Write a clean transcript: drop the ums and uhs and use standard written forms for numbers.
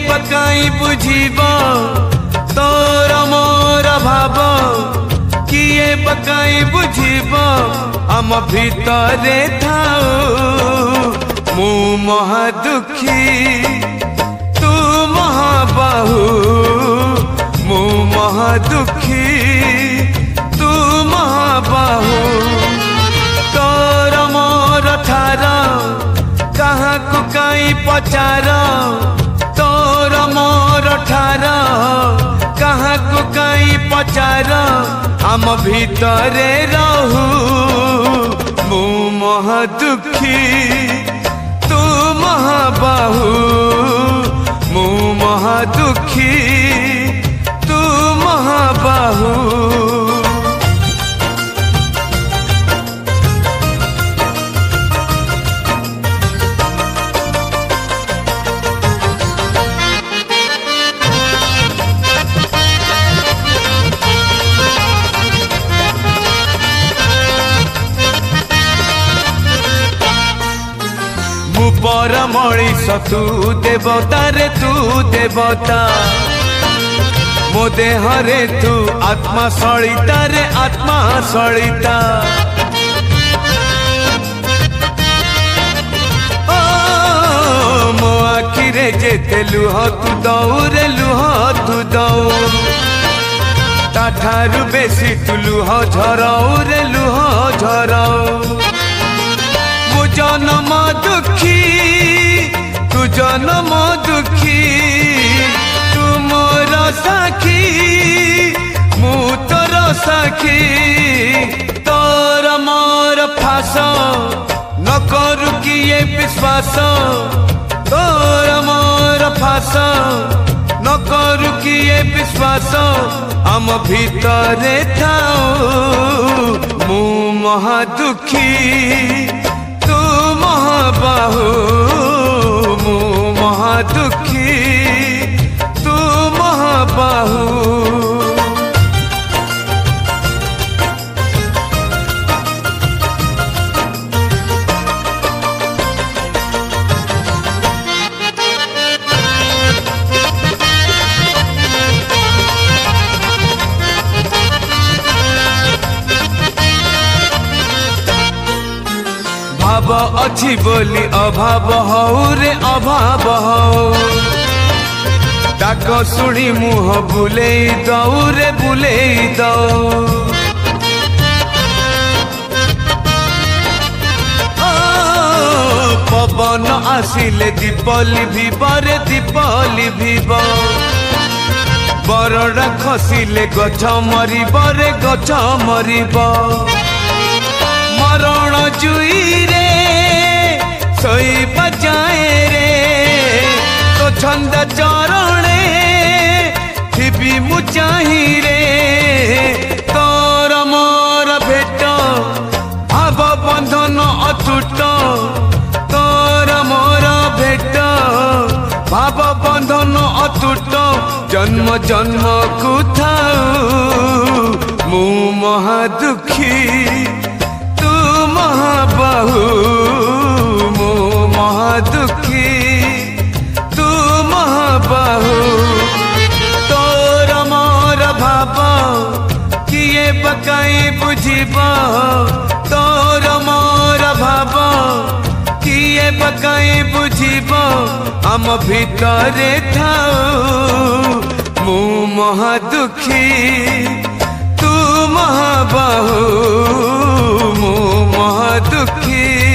पकाई बुझीब तोर मोर भाव किए पकाई बुझीब आम भितरे थाऊ मु महा दुखी तू महाबाहु मु महा दुखी तू महाबाहु तोर मोर ठार कहाँ को कई पचार तोर मोर ठार कहाँ को कई पचार आम भितरे रहू मु महा दुखी तू महाबाहु मु महा दुखी तू महाबाहु पर मणिष तू देवता रे तू देवता मो देह रे तू आत्मा सलिता रे आत्मा सलिता मो आखि रे जेते लुह तू दऊ रे लुह तू दऊ ताठारु बेसी तू लुह झराऊ रे लुह झराऊ जन्म दुखी तू जन्म दुखी तू मोर साखी मु तोर साखी तोर मोर फास न करू किए विश्वास तोर मोर फास न करू किए विश्वास आम भितरे थाऊ मु महा दुखी महाबाहु मु महा दुखी तू महाबाहु भाव अच्छी बोली अभाव हऊ रे अभाव हऊ डाक शुणी मुह बुले दऊ रे बुले दऊ पवन आसिले दीपली भीबरे दीपली भीब बरड़ा खसिले गछ मरिब रे गछ मरिब मरण जुई रे सोई बजाए रे तो छंद चरणे थिबी मु चाही रे तोर मोर भेट भाव बंधन अटूट तोर मोर भेट भाव बंधन अटूट जन्म जन्म को थाऊ मु महा दुखी महाबाहु मो महा दुखी तू महाबाहु तोर मोर भाव किए पकाई बुझीब तोर मोर भाव किए पकाई बुझीब आम भितरे थाऊ मु महा दुखी तू महाबाहु मु महा दुखी